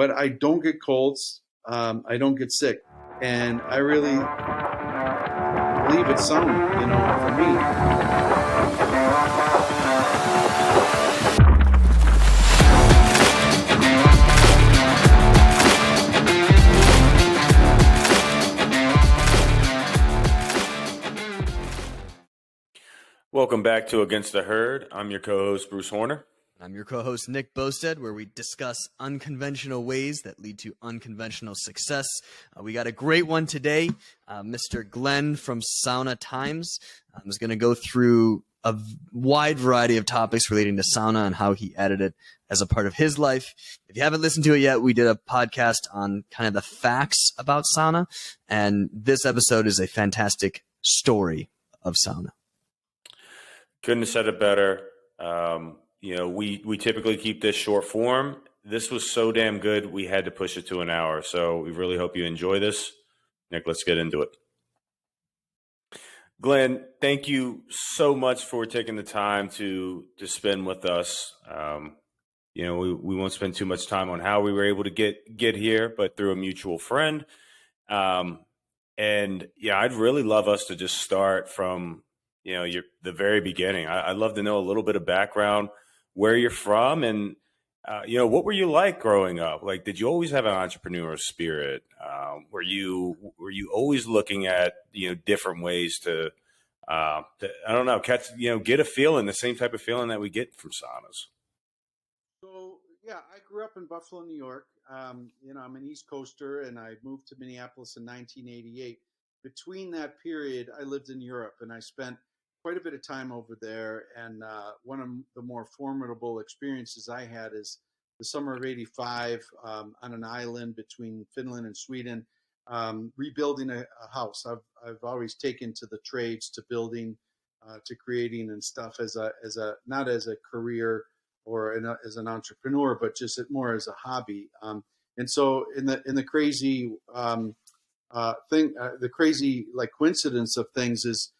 but I don't get colds. I don't get sick, and I really believe it's sauna, for me. Welcome back to Against the Herd. I'm your co-host, Bruce Horner. I'm your co-host, Nick Bosted, where we discuss unconventional ways that lead to unconventional success. We got a great one today. Mr. Glenn from Sauna Times is going to go through a wide variety of topics relating to sauna and how he added it as a part of his life. If you haven't listened to it yet, we did a podcast on kind of the facts about sauna, and this episode is a fantastic story of sauna. Couldn't have said it better. We typically keep this short form. This was so damn good, we had to push it to an hour. So we really hope you enjoy this. Nick, let's get into it. Glenn, thank you so much for taking the time to spend with us. We won't spend too much time on how we were able to get here, but through a mutual friend. I'd really love us to just start from the very beginning. I'd love to know a little bit of background, where you're from, and what were you like growing up? Like, did you always have an entrepreneurial spirit? Were you always looking at different ways to I don't know, get a feeling, the same type of feeling that we get from saunas? So yeah, I grew up in Buffalo, New York. I'm an East Coaster, and I moved to Minneapolis in 1988. Between that period, I lived in Europe, and I spent quite a bit of time over there. And one of the more formidable experiences I had is the summer of '85 on an island between Finland and Sweden, rebuilding a house. I've always taken to the trades, to building, to creating and stuff as a not as a career or as an entrepreneur, but just more as a hobby. And so in the crazy the crazy coincidence of things is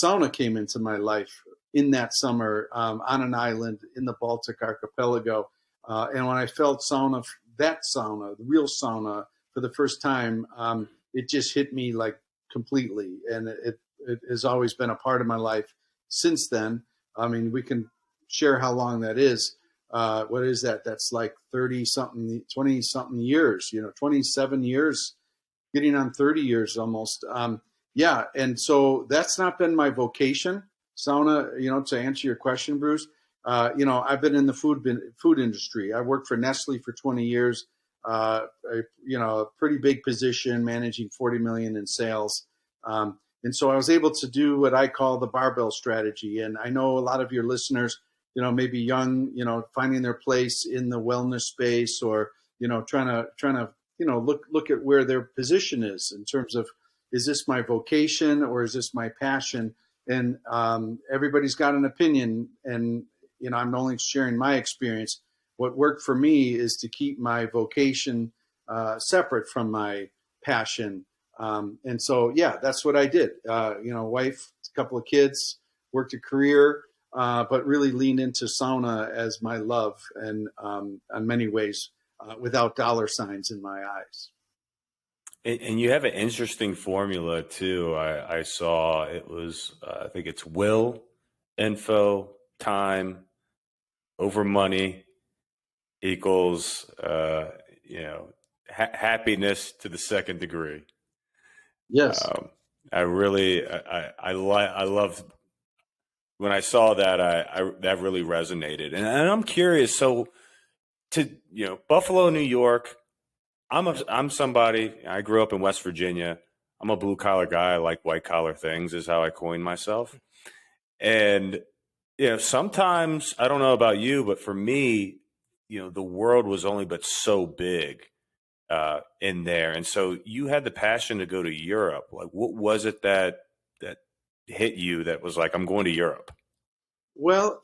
sauna came into my life in that summer on an island in the Baltic archipelago. And when I felt the real sauna for the first time, it just hit me completely. And it has always been a part of my life since then. I mean, we can share how long that is. What is that? That's 20 something years, 27 years, getting on 30 years almost. And so that's not been my vocation, sauna, to answer your question, Bruce. I've been in the food industry. I worked for Nestle for 20 years, a pretty big position, managing 40 million in sales. And so I was able to do what I call the barbell strategy. And I know a lot of your listeners, maybe young, finding their place in the wellness space, or, trying to look at where their position is in terms of, is this my vocation or is this my passion? And everybody's got an opinion, and I'm only sharing my experience. What worked for me is to keep my vocation separate from my passion. And so, yeah, that's what I did. Wife, a couple of kids, worked a career, but really leaned into sauna as my love, and in many ways, without dollar signs in my eyes. And you have an interesting formula too. I saw it was, I think it's will, info, time over money equals, happiness to the second degree. Yes. I loved when I saw that. That really resonated, and I'm curious. So, Buffalo, New York. I'm somebody. I grew up in West Virginia. I'm a blue collar guy. I like white collar things, is how I coined myself. And sometimes, I don't know about you, but for me, the world was only but so big in there. And so you had the passion to go to Europe. Like, what was it that hit you that was like, I'm going to Europe? Well,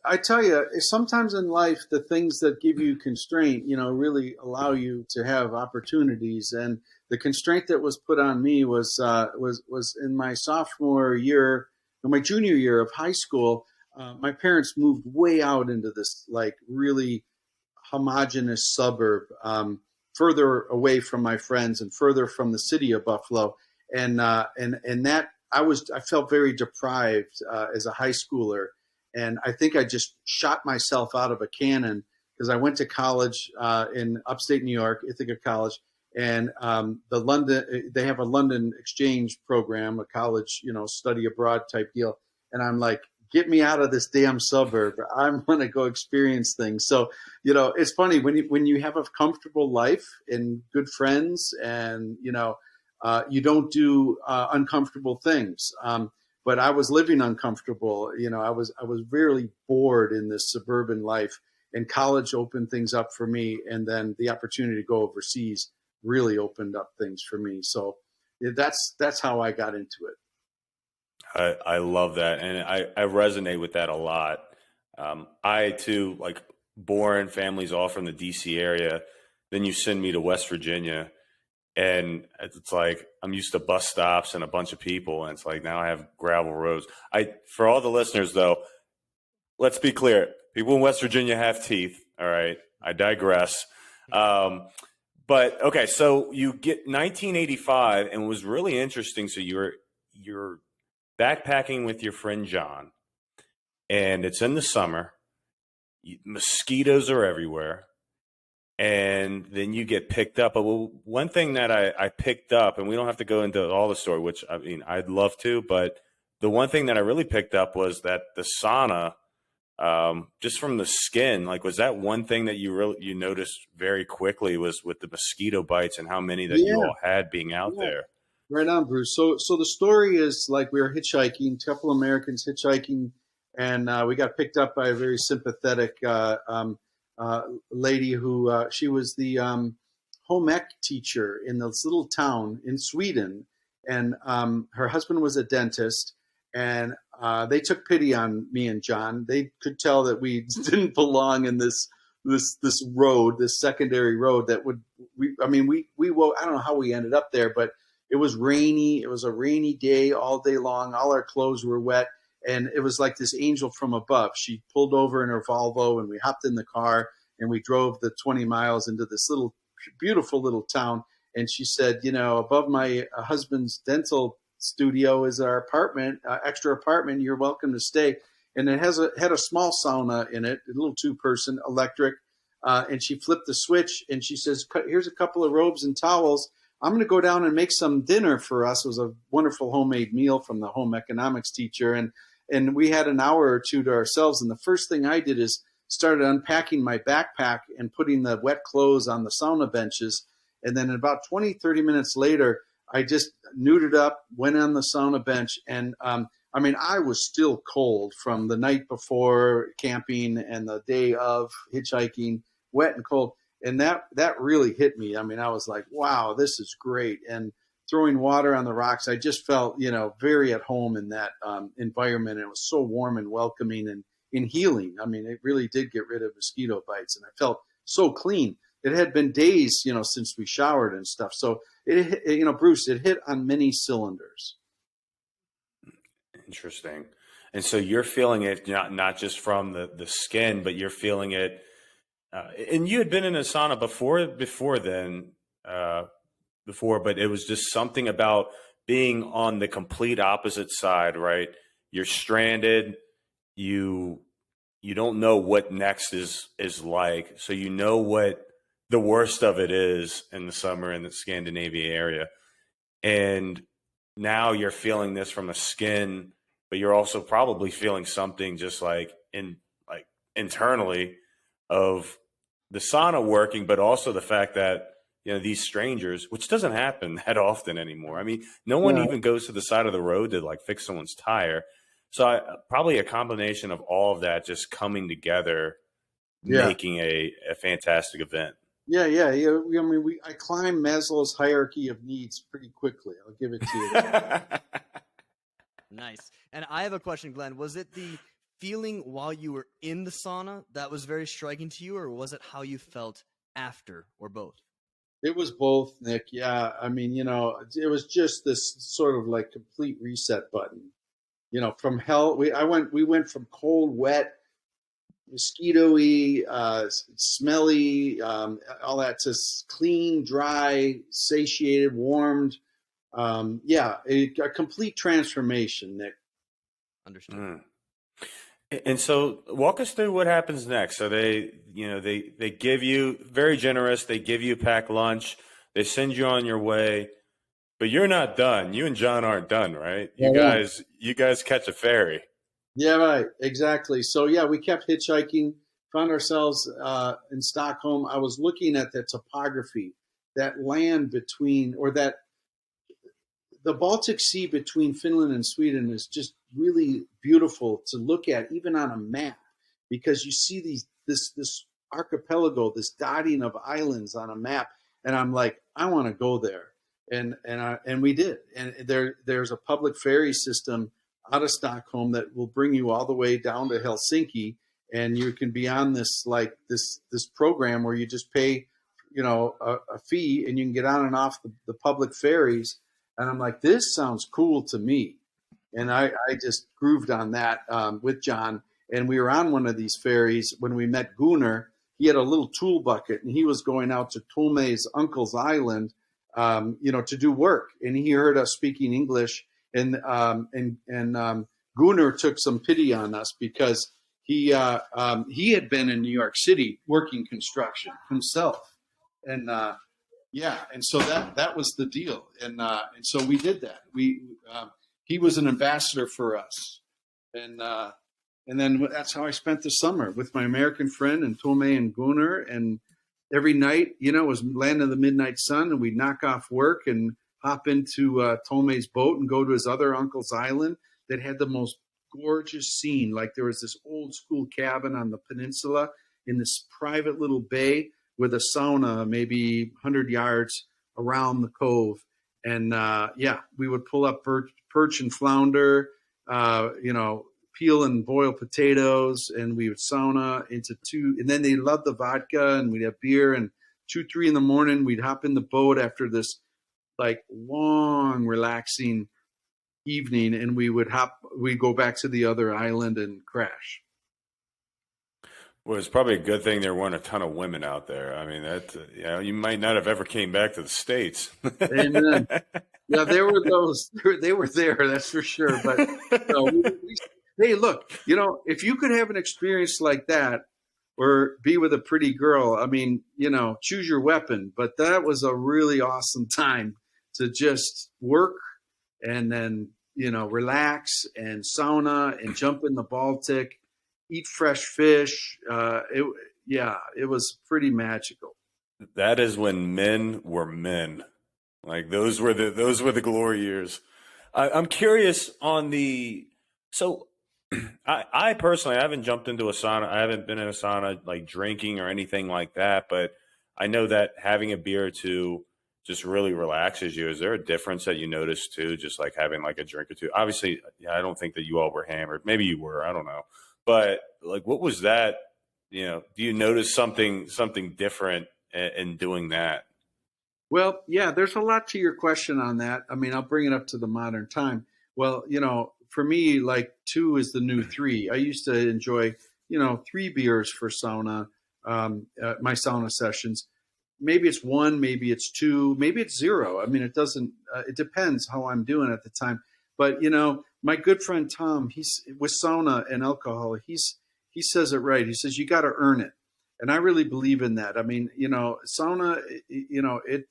I tell you, sometimes in life, the things that give you constraint, really allow you to have opportunities. And the constraint that was put on me was in my sophomore year, or my junior year of high school. My parents moved way out into this really homogeneous suburb, further away from my friends and further from the city of Buffalo, and that I felt very deprived as a high schooler, and I think I just shot myself out of a cannon because I went to college in upstate New York, Ithaca College, and they have a London exchange program, a college, study abroad type deal, and I'm like, get me out of this damn suburb. I'm going to go experience things. So, it's funny when you have a comfortable life and good friends, and you don't do uncomfortable things. But I was living uncomfortable. I was really bored in this suburban life, and college opened things up for me. And then the opportunity to go overseas really opened up things for me. So that's how I got into it. I love that, and I resonate with that a lot. I too, like, born families all from the DC area. Then you send me to West Virginia, and it's like I'm used to bus stops and a bunch of people, and it's like now I have gravel roads. For all the listeners though, let's be clear: people in West Virginia have teeth. All right, I digress. But okay, so you get 1985, and it was really interesting. So you're backpacking with your friend John, and it's in the summer. Mosquitoes are everywhere, and then you get picked up. But one thing that I picked up, and we don't have to go into all the story, which I mean I'd love to, but the one thing that I really picked up was that the sauna, just from the skin, like, was that one thing that you noticed very quickly was with the mosquito bites and how many that you all had being out there? Right on, Bruce. So the story is, like, we were hitchhiking, a couple Americans hitchhiking, and we got picked up by a very sympathetic lady who she was the home ec teacher in this little town in Sweden, and her husband was a dentist, and they took pity on me and John. They could tell that we didn't belong in this road, this secondary road that would we I don't know how we ended up there, but it was rainy. It was a rainy day all day long. All our clothes were wet. And it was like this angel from above. She pulled over in her Volvo, and we hopped in the car, and we drove the 20 miles into this little, beautiful little town. And she said, above my husband's dental studio is our apartment, extra apartment. You're welcome to stay. And it had a small sauna in it, a little 2-person electric. And she flipped the switch, and she says, here's a couple of robes and towels. I'm going to go down and make some dinner for us. It was a wonderful homemade meal from the home economics teacher. And we had an hour or two to ourselves. And the first thing I did is started unpacking my backpack and putting the wet clothes on the sauna benches. And then about 20, 30 minutes later, I just neutered up, went on the sauna bench. And I was still cold from the night before camping and the day of hitchhiking, wet and cold. And that really hit me. I was like, wow, this is great. And throwing water on the rocks, I just felt, very at home in that environment. It was so warm and welcoming and healing. It really did get rid of mosquito bites, and I felt so clean. It had been days, since we showered and stuff. So Bruce, it hit on many cylinders. Interesting. And so you're feeling it not just from the skin, but you're feeling it. And you had been in a sauna before then, but it was just something about being on the complete opposite side, right? You're stranded. You don't know what next is like. So you know what the worst of it is in the summer in the Scandinavia area. And now you're feeling this from the skin, but you're also probably feeling something just internally of the sauna working, but also the fact that, these strangers, which doesn't happen that often anymore. No one even goes to the side of the road to fix someone's tire. So probably a combination of all of that just coming together, making a fantastic event. Yeah. I climbed Maslow's hierarchy of needs pretty quickly. I'll give it to you. Nice. And I have a question, Glenn. Was it the feeling while you were in the sauna that was very striking to you, or was it how you felt after, or both? It was both, Nick. Yeah. It was just this sort of complete reset button, from hell. We went from cold, wet, mosquito-y, smelly, all that. Just clean, dry, satiated, warmed. Yeah, a complete transformation, Nick. Understood. Mm. And so walk us through what happens next. So they give you very generous, they give you a packed lunch, they send you on your way, but you're not done. You and John aren't done, right? Yeah, yeah. You guys catch a ferry. Yeah, right. Exactly. So yeah, we kept hitchhiking, found ourselves in Stockholm. I was looking at the topography, that land between, or that the Baltic Sea between Finland and Sweden is just really beautiful to look at, even on a map, because you see this archipelago, this dotting of islands on a map, and I'm like, I want to go there, and we did, and there's a public ferry system out of Stockholm that will bring you all the way down to Helsinki, and you can be on this program where you just pay, a fee, and you can get on and off the public ferries. And I'm like, this sounds cool to me. And I just grooved on that with John. And we were on one of these ferries when we met Gunnar. He had a little tool bucket, and he was going out to Tolme's uncle's island, to do work. And he heard us speaking English. And Gunnar took some pity on us because he had been in New York City working construction himself. And yeah, and so that was the deal, and so we did that. He was an ambassador for us, and then that's how I spent the summer with my American friend and Tome and Gunnar. And every night, it was land of the midnight sun, and we'd knock off work and hop into Tome's boat and go to his other uncle's island that had the most gorgeous scene. Like there was this old school cabin on the peninsula in this private little bay with a sauna maybe 100 yards around the cove. And we would pull up perch and flounder, peel and boil potatoes, and we would sauna into two. And then they loved the vodka, and we'd have beer. And 2, 3 in the morning, we'd hop in the boat after this like long, relaxing evening, and we'd go back to the other island and crash. Well, it's probably a good thing there weren't a ton of women out there. I mean, you might not have ever came back to the States. Amen. Yeah, there were those. They were there, that's for sure. But hey, look, if you could have an experience like that, or be with a pretty girl, I mean, choose your weapon. But that was a really awesome time to just work and then relax and sauna and jump in the Baltic. Eat fresh fish. It was pretty magical. That is when men were men. Like those were the glory years. I'm curious on so I personally, I haven't jumped into a sauna. I haven't been in a sauna like drinking or anything like that, but I know that having a beer or two just really relaxes you. Is there a difference that you notice too? Just like having like a drink or two? Obviously, I don't think that you all were hammered. Maybe you were, I don't know. But like, what was that? Do you notice something different in doing that? Well, yeah, there's a lot to your question on that. I mean, I'll bring it up to the modern time. Well, for me, like 2 is the new 3. I used to enjoy, 3 beers for sauna, my sauna sessions. Maybe it's 1, maybe it's 2, maybe it's 0. I mean, it doesn't. It depends how I'm doing at the time. But my good friend Tom, he's with sauna and alcohol. He says it right. He says you got to earn it, and I really believe in that. I mean, sauna, it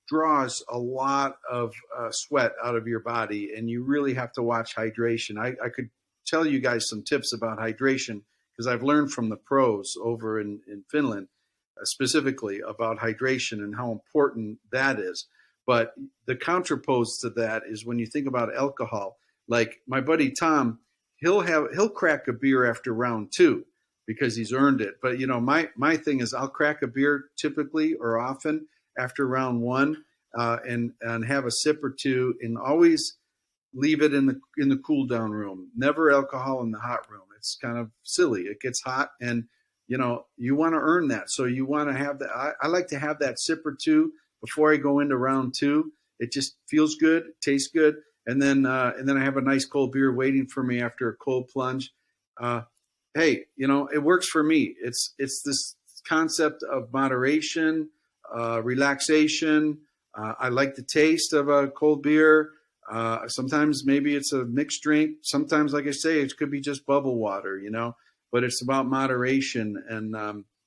draws a lot of sweat out of your body, and you really have to watch hydration. I could tell you guys some tips about hydration because I've learned from the pros over in Finland, specifically about hydration and how important that is. But the counterpose to that is when you think about alcohol, like my buddy Tom, he'll crack a beer after round 2 because he's earned it. But my thing is I'll crack a beer typically or often after round 1 and have a sip or 2, and always leave it in the cool down room. Never alcohol in the hot room. It's kind of silly. It gets hot, and you want to earn that. So you want to have that. I like to have that sip or 2 before I go into round 2. It just feels good, tastes good, and then I have a nice cold beer waiting for me after a cold plunge. hey, it works for me. It's this concept of moderation, relaxation. I like the taste of a cold beer. Sometimes maybe it's a mixed drink. Sometimes, like I say, it could be just bubble water, but it's about moderation.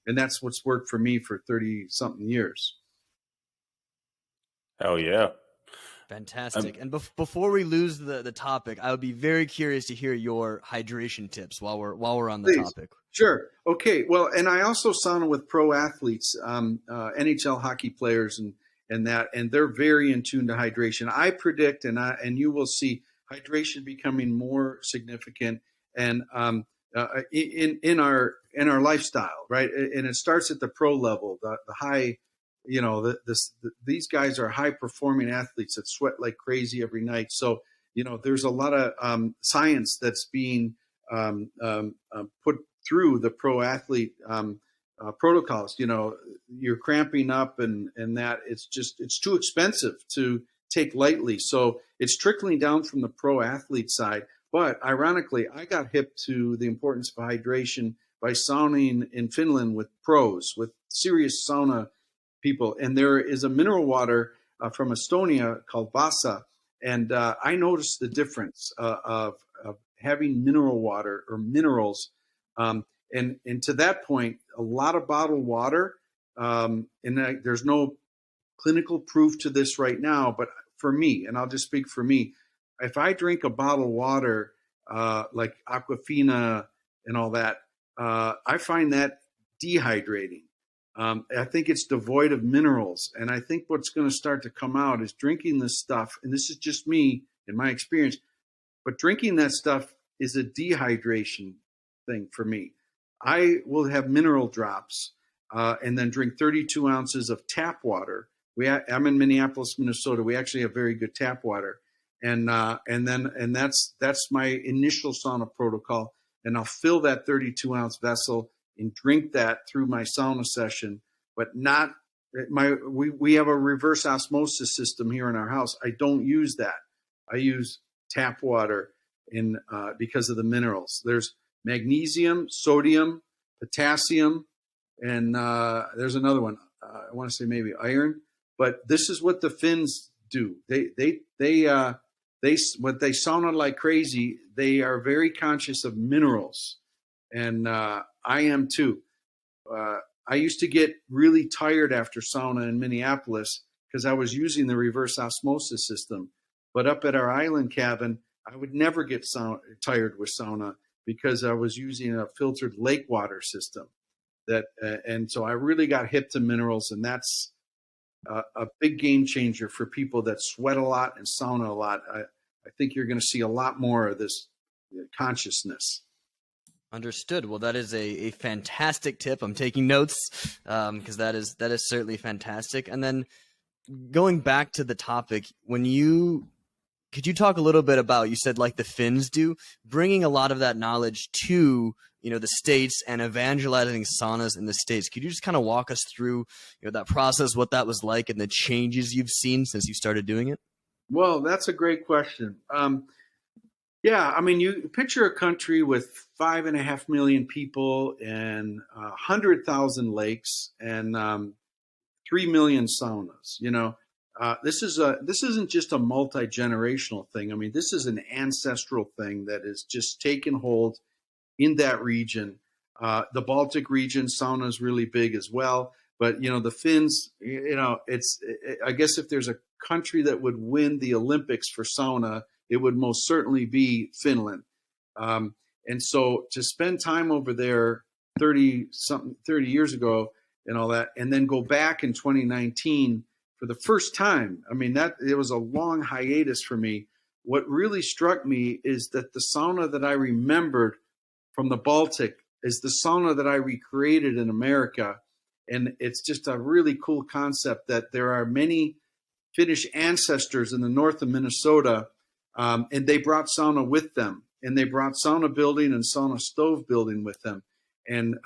And that's what's worked for me for 30 something years. Hell yeah. Fantastic. And before we lose the topic, I would be very curious to hear your hydration tips while we're on the Please. topic. Sure. Okay. Well, and I also sauna with pro athletes, NHL hockey players, and they're very in tune to hydration. I predict, and you will see hydration becoming more significant, and in our lifestyle, right? And it starts at the pro level, the high. These guys are high performing athletes that sweat like crazy every night. So, there's a lot of science that's being put through the pro athlete protocols. You're cramping up and that it's too expensive to take lightly. So it's trickling down from the pro athlete side. But ironically, I got hip to the importance of hydration by sauning in Finland with pros, with serious sauna people. And there is a mineral water from Estonia called Vasa. And I noticed the difference of having mineral water or minerals. And to that point, a lot of bottled water, there's no clinical proof to this right now, but for me, and I'll just speak for me, if I drink a bottled water like Aquafina and all that, I find that dehydrating. I think it's devoid of minerals. And I think what's going to start to come out is drinking this stuff, and this is just me in my experience, but drinking that stuff is a dehydration thing for me. I will have mineral drops and then drink 32 ounces of tap water. I'm in Minneapolis, Minnesota. We actually have very good tap water. And that's my initial sauna protocol. And I'll fill that 32 ounce vessel and drink that through my sauna session, but not we have a reverse osmosis system here in our house. I don't use that. I use tap water because of the minerals. There's magnesium, sodium, potassium, and there's another one. I want to say maybe iron. But this is what the Finns do. They sauna like crazy. They are very conscious of minerals, and I am too. I used to get really tired after sauna in Minneapolis because I was using the reverse osmosis system. But up at our island cabin, I would never get tired with sauna because I was using a filtered lake water system. And so I really got hip to minerals, and that's a big game changer for people that sweat a lot and sauna a lot. I think you're going to see a lot more of this consciousness. Understood. Well, that is a fantastic tip. I'm taking notes because that is certainly fantastic. And then going back to the topic, could you talk a little bit about, you said like the Finns do, bringing a lot of that knowledge to the States and evangelizing saunas in the States. Could you just kind of walk us through that process, what that was like, and the changes you've seen since you started doing it? Well, that's a great question. Yeah, I mean, you picture a country with 5.5 million people and 100,000 lakes and 3 million saunas. This isn't just a multi-generational thing. I mean, this is an ancestral thing that is just taken hold in that region. The Baltic region, sauna is really big as well. But, the Finns, I guess if there's a country that would win the Olympics for sauna, it would most certainly be Finland. And so to spend time over there 30 years ago and all that, and then go back in 2019 for the first time, I mean, it was a long hiatus for me. What really struck me is that the sauna that I remembered from the Baltic is the sauna that I recreated in America. And it's just a really cool concept that there are many Finnish ancestors in the north of Minnesota, and they brought sauna with them. And they brought sauna building and sauna stove building with them. And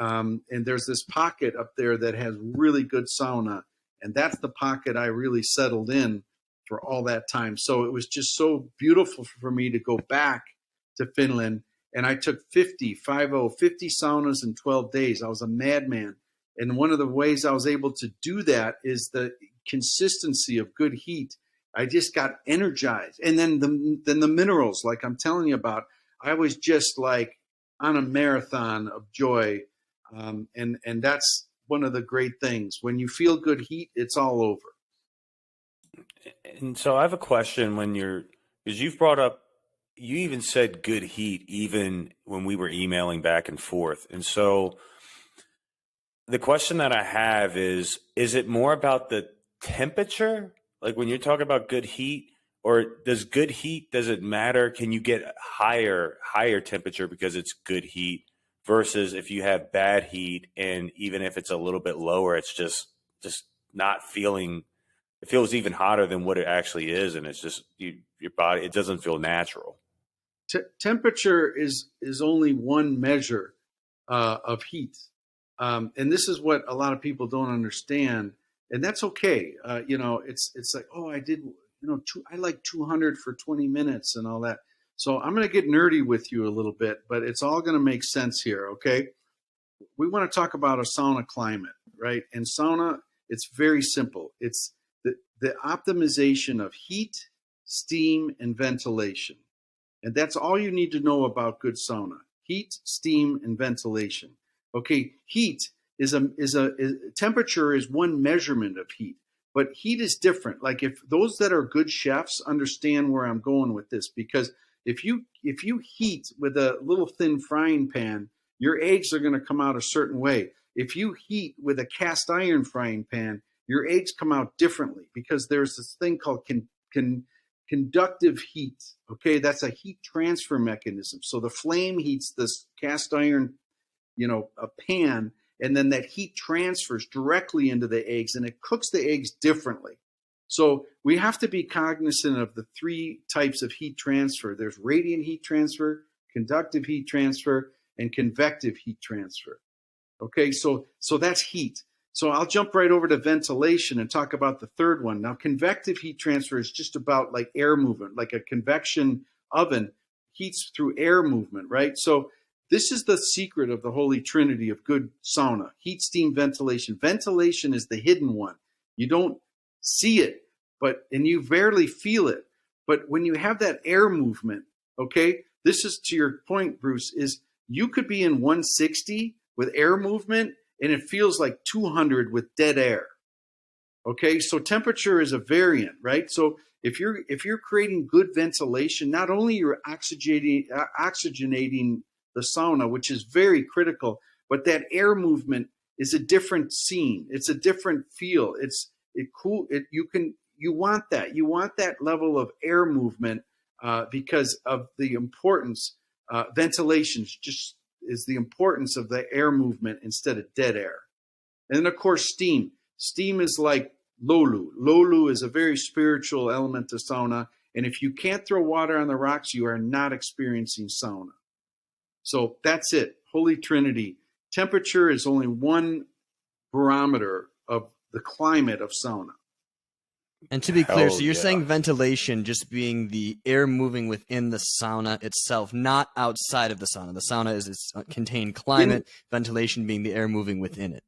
there's this pocket up there that has really good sauna. And that's the pocket I really settled in for all that time. So it was just so beautiful for me to go back to Finland and I took 50 saunas in 12 days. I was a madman. And one of the ways I was able to do that is the consistency of good heat. I just got energized. And then the minerals, like I'm telling you about, I was just like on a marathon of joy. And that's one of the great things. When you feel good heat, it's all over. And so I have a question because you've brought up, you even said good heat, even when we were emailing back and forth. And so the question that I have is it more about the temperature? Like when you're talking about good heat, or does it matter? Can you get higher temperature because it's good heat versus if you have bad heat, and even if it's a little bit lower, it's just not feeling, it feels even hotter than what it actually is. And it's just your body, it doesn't feel natural. Temperature is only one measure of heat. And this is what a lot of people don't understand, and that's okay. It's like, oh, I like 200 for 20 minutes and all that. So I'm going to get nerdy with you a little bit, but it's all going to make sense here. Okay. We want to talk about a sauna climate, right? And sauna, it's very simple. It's the optimization of heat, steam, and ventilation. And that's all you need to know about good sauna: heat, steam, and ventilation. Okay, heat is temperature is one measurement of heat, but heat is different. Like, if those that are good chefs understand where I'm going with this, because if you heat with a little thin frying pan, your eggs are going to come out a certain way. If you heat with a cast iron frying pan, your eggs come out differently, because there's this thing called conductive heat. Okay, that's a heat transfer mechanism. So the flame heats this cast iron, a pan, and then that heat transfers directly into the eggs, and it cooks the eggs differently. So we have to be cognizant of the three types of heat transfer. There's radiant heat transfer, conductive heat transfer, and convective heat transfer. Okay, so that's heat. So I'll jump right over to ventilation and talk about the third one. Now, convective heat transfer is just about like air movement, like a convection oven heats through air movement, right? So this is the secret of the holy trinity of good sauna: heat, steam, ventilation. Ventilation is the hidden one. You don't see it, and you barely feel it. But when you have that air movement, okay, this is to your point, Bruce, is you could be in 160 with air movement, and it feels like 200 with dead air. Okay, so temperature is a variant, right? So if you're creating good ventilation, not only you're oxygenating the sauna, which is very critical, but that air movement is a different scene. It's a different feel. You want that level of air movement because of the importance. Ventilation just is the importance of the air movement instead of dead air. And then, of course, steam. Steam is like lolu. Lolu is a very spiritual element to sauna. And if you can't throw water on the rocks, you are not experiencing sauna. So that's it. Holy Trinity. Temperature is only one barometer of the climate of sauna. And to be clear, so you're yeah. saying ventilation just being the air moving within the sauna itself, not outside of the sauna. The sauna is its contained climate, ventilation being the air moving within it.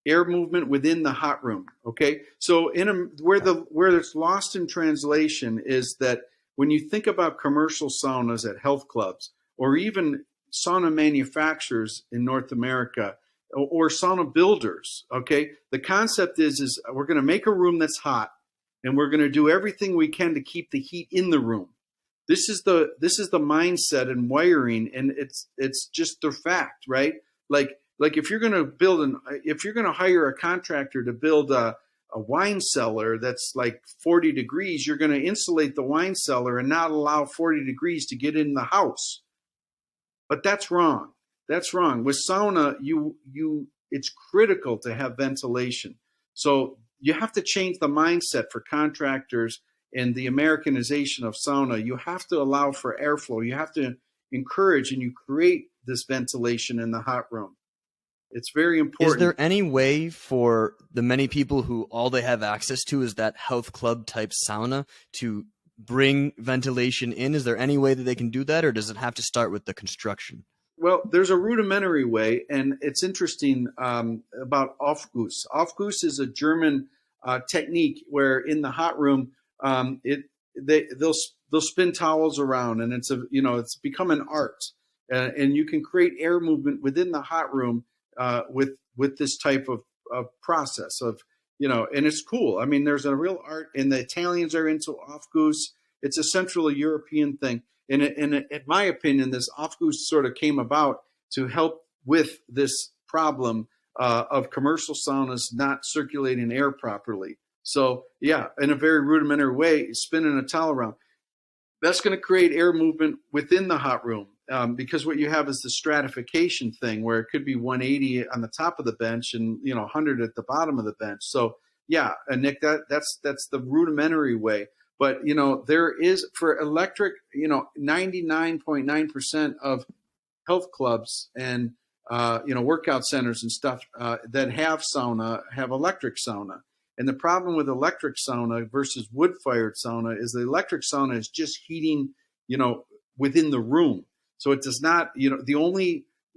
Air movement within the hot room. Okay, so where it's lost in translation is that when you think about commercial saunas at health clubs, or even sauna manufacturers in North America, or sauna builders, okay, the concept is we're going to make a room that's hot, and we're going to do everything we can to keep the heat in the room. This is the mindset and wiring, and it's just the fact, right? Like if you're going to hire a contractor to build a wine cellar that's like 40 degrees, you're going to insulate the wine cellar and not allow 40 degrees to get in the house. But that's wrong. That's wrong. With sauna, it's critical to have ventilation. So you have to change the mindset for contractors and the Americanization of sauna. You have to allow for airflow. You have to encourage, and you create this ventilation in the hot room. It's very important. Is there any way for the many people who all they have access to is that health club type sauna to bring ventilation in? Is there any way that they can do that, or does it have to start with the construction? Well, there's a rudimentary way, and it's interesting about Aufguss. Aufguss is a German technique where in the hot room, they'll spin towels around, and it's become an art, and you can create air movement within the hot room with this type of process of and it's cool. I mean, there's a real art, and the Italians are into Aufguss. It's a Central European thing. And in my opinion, this Aufguss sort of came about to help with this problem of commercial saunas not circulating air properly. So, yeah, in a very rudimentary way, spinning a towel around. That's going to create air movement within the hot room because what you have is the stratification thing where it could be 180 on the top of the bench and 100 at the bottom of the bench. So, yeah, and Nick, that's the rudimentary way. But, there is for electric, 99.9% of health clubs and, workout centers and stuff that have sauna have electric sauna. And the problem with electric sauna versus wood-fired sauna is the electric sauna is just heating, within the room. So it does not,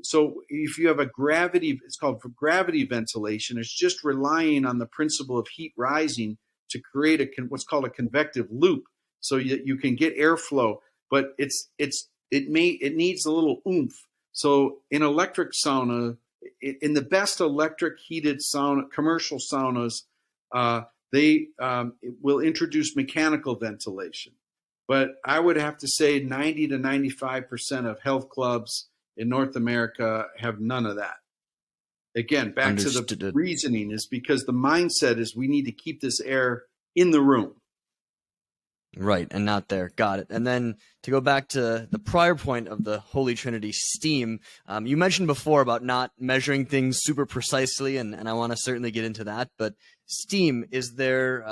so if you have it's called gravity ventilation, it's just relying on the principle of heat rising to create what's called a convective loop, so you can get airflow, but it needs a little oomph. So in electric sauna, in the best electric heated sauna, commercial saunas, they will introduce mechanical ventilation. But I would have to say 90 to 95% of health clubs in North America have none of that. Again, back to the reasoning is because the mindset is we need to keep this air in the room. Right, and not there. Got it. And then to go back to the prior point of the Holy Trinity, steam, you mentioned before about not measuring things super precisely, and I want to certainly get into that. But steam, is there,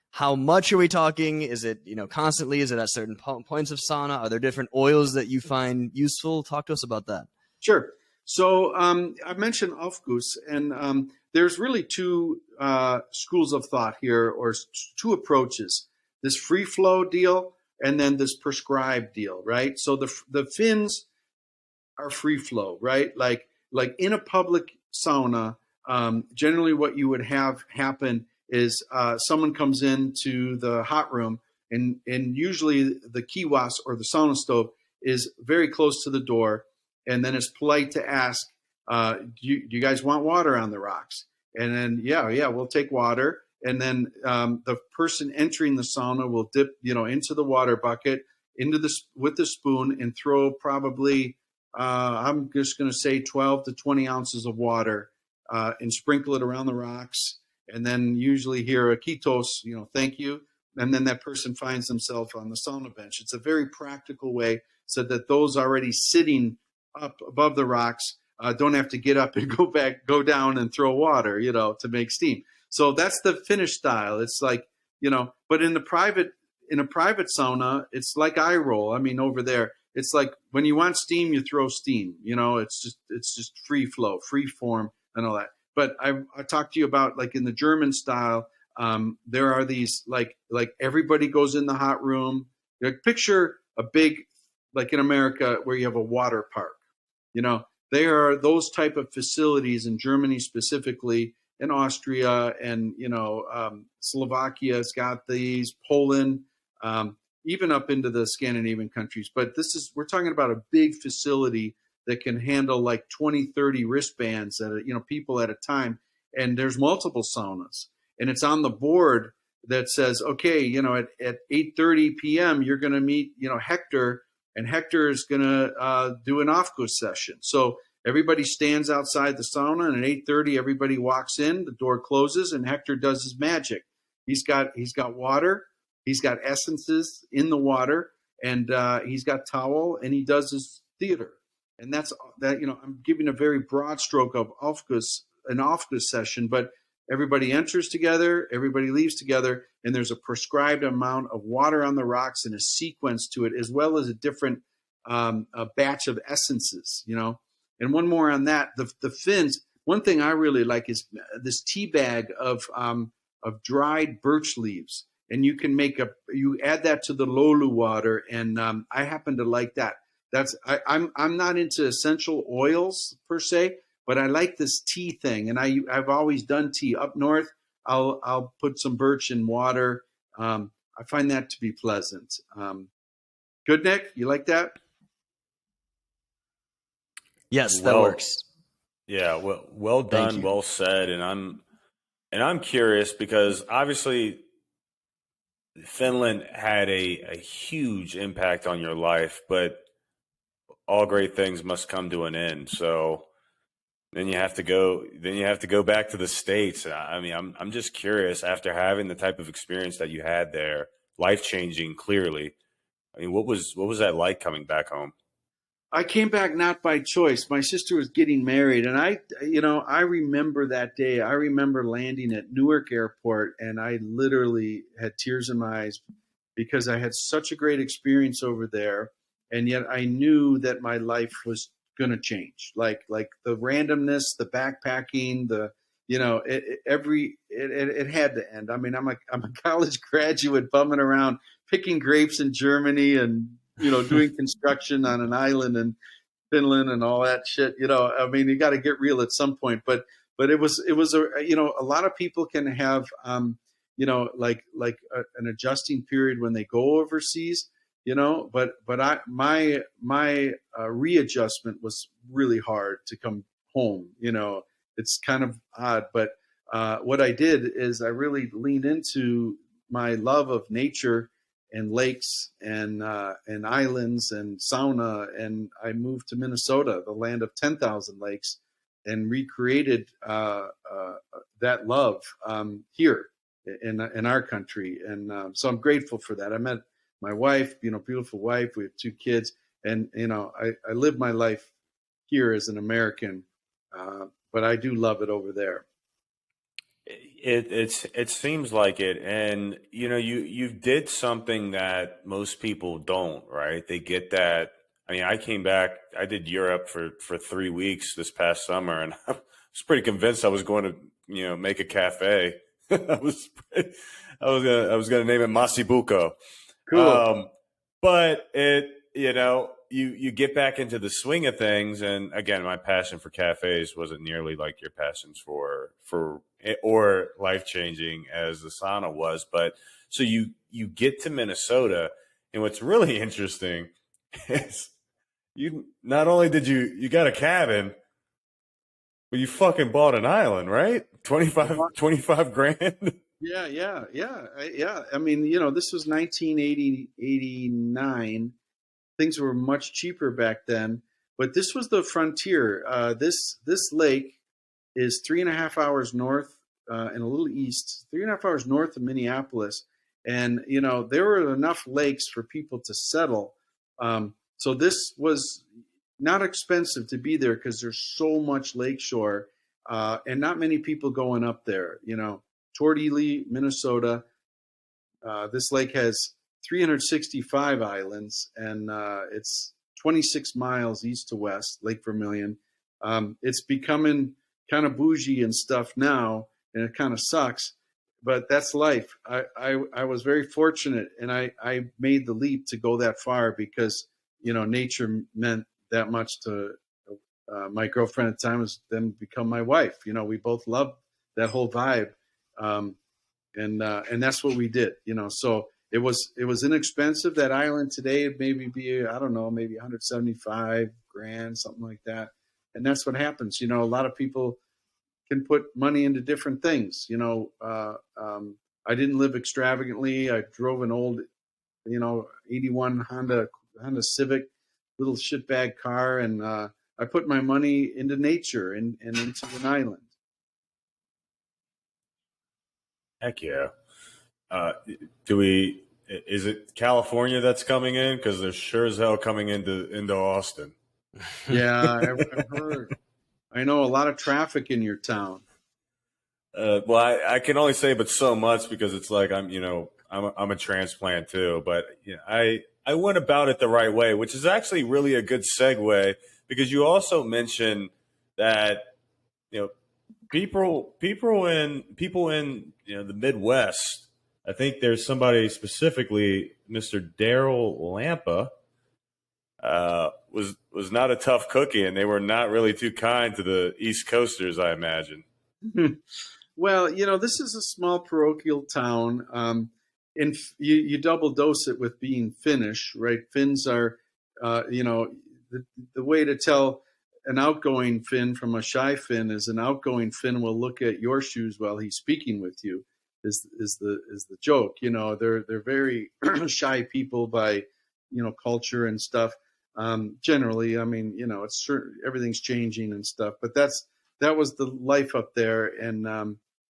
how much are we talking? Is it, constantly? Is it at certain points of sauna? Are there different oils that you find useful? Talk to us about that. Sure. So I mentioned Aufguss, and there's really two schools of thought here, or two approaches. This free flow deal and then this prescribed deal, right? So the fins are free flow, right? Like in a public sauna, generally what you would have happen is someone comes into the hot room, and usually the kiwas or the sauna stove is very close to the door. And then it's polite to ask, do you guys want water on the rocks? And then, yeah, we'll take water. And then the person entering the sauna will dip, into the water bucket, with the spoon, and throw probably, I'm just going to say 12 to 20 ounces of water and sprinkle it around the rocks. And then usually hear a kitos, thank you. And then that person finds themselves on the sauna bench. It's a very practical way so that those already sitting up above the rocks don't have to get up and go down and throw water, to make steam. So that's the Finnish style. It's like, but in a private sauna, it's like eye roll. I mean, over there, it's like when you want steam, you throw steam. It's just free flow, free form, and all that. But I talked to you about, like, in the German style, there are these like everybody goes in the hot room. Picture a big, like in America, where you have a water park. There are those type of facilities in Germany specifically, in Austria, and Slovakia's got these, Poland, even up into the Scandinavian countries. But we're talking about a big facility that can handle like 20, 30 wristbands people at a time. And there's multiple saunas, and it's on the board that says, okay, at 8:30 p.m. you're going to meet, Hector, and Hector is going to do an Aufguss session. So everybody stands outside the sauna, and at 8:30 everybody walks in, the door closes, and Hector does his magic. He's got water, he's got essences in the water, and he's got towel, and he does his theater. And that's that. I'm giving a very broad stroke of an Aufguss session, but everybody enters together, everybody leaves together, and there's a prescribed amount of water on the rocks and a sequence to it, as well as a different a batch of essences. And one more on that, the Finns. One thing I really like is this tea bag of dried birch leaves, and you add that to the Lolu water, and I happen to like that. I'm not into essential oils per se, but I like this tea thing, and I've always done tea up north. I'll put some birch in water. I find that to be pleasant. Good, Nick, you like that? Yes, that Well, works. yeah, well Thank done, you. well said, and I'm curious because obviously Finland had a huge impact on your life, but all great things must come to an end. So then you have to go back to the States. I mean, I'm just curious after having the type of experience that you had there, life changing clearly. I mean, what was that like coming back home? I came back not by choice. My sister was getting married, and I remember that day. I remember landing at Newark Airport, and I literally had tears in my eyes because I had such a great experience over there, and yet I knew that my life was going to change. Like the randomness, the backpacking, it had to end. I mean, I'm a college graduate bumming around picking grapes in Germany and doing construction on an island in Finland and all that shit. I mean, you got to get real at some point. But it was a lot of people can have an adjusting period when they go overseas. But my readjustment was really hard to come home. It's kind of odd, but what I did is I really leaned into my love of nature and lakes and islands and sauna, and I moved to Minnesota, the land of 10,000 lakes, and recreated that love here in our country, and so I'm grateful for that. I met my wife, beautiful wife. We have two kids, and I live my life here as an American, but I do love it over there. It seems like it, and you did something that most people don't, right? They get that. I mean, I came back. I did Europe for 3 weeks this past summer, and I was pretty convinced I was going to make a cafe. I was I was gonna name it Masibuco. Cool. Um, but you get back into the swing of things, and again, my passion for cafes wasn't nearly like your passions for or life changing as the sauna was. But so you get to Minnesota, and what's really interesting is you not only did you got a cabin, but you fucking bought an island, right? 25 grand. Yeah. I mean, this was 1989. Things were much cheaper back then, but this was the frontier. This lake is 3.5 hours north and a little east, 3.5 hours north of Minneapolis, and there were enough lakes for people to settle. So this was not expensive to be there because there's so much lakeshore, and not many people going up there. Toward Ely, Minnesota. This lake has 365 islands, and it's 26 miles east to west, Lake Vermilion. It's becoming kind of bougie and stuff now, and it kind of sucks, but that's life. I was very fortunate, and I made the leap to go that far because nature meant that much to my girlfriend at the time, was then become my wife. We both loved that whole vibe. And that's what we did. So it was inexpensive. That island today would maybe be, I don't know, maybe 175 grand, something like that. And that's what happens. A lot of people can put money into different things. I didn't live extravagantly. I drove an old 81 Honda Civic, little shitbag car, and I put my money into nature and into an island. Heck yeah. Uh, do we? Is it California that's coming in? Because they're sure as hell coming into Austin. Yeah, I've heard. I know a lot of traffic in your town. Well, I can only say but so much because it's like I'm a transplant too. But I went about it the right way, which is actually really a good segue because you also mentioned that you know people in the Midwest I think there's somebody specifically, Mr. Daryl Lampa, was not a tough cookie, and they were not really too kind to the East Coasters, I imagine. Well, this is a small parochial town, and you double dose it with being Finnish, right? Finns are, the way to tell an outgoing Finn from a shy Finn is an outgoing Finn will look at your shoes while he's speaking with you. Is the joke? They're very shy people by culture and stuff. Generally, I mean, it's certain, everything's changing and stuff, but that was the life up there, and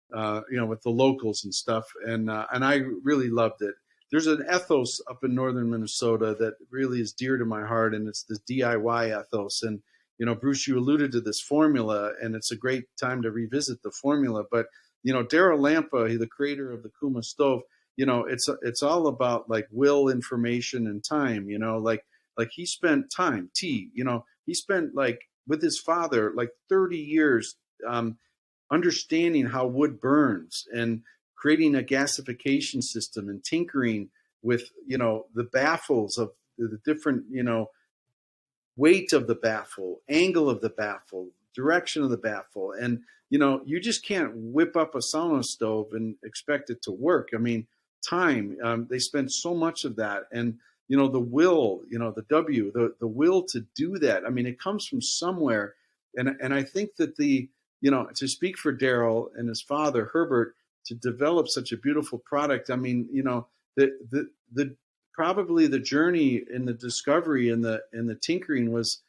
with the locals and stuff, and I really loved it. There's an ethos up in northern Minnesota that really is dear to my heart, and it's this DIY ethos. And Bruce, you alluded to this formula, and it's a great time to revisit the formula. But Daryl Lampa, the creator of the Kuma stove, it's all about like will, information, and time. Like he spent time, he spent like with his father like 30 years understanding how wood burns and creating a gasification system and tinkering with the baffles of the different weight of the baffle, angle of the baffle, direction of the baffle. And you just can't whip up a sauna stove and expect it to work. I mean, time, they spend so much of that. And the will, the will to do that, I mean, it comes from somewhere. And I think that to speak for Daryl and his father Herbert, to develop such a beautiful product, I mean, the probably the journey and the discovery and the tinkering was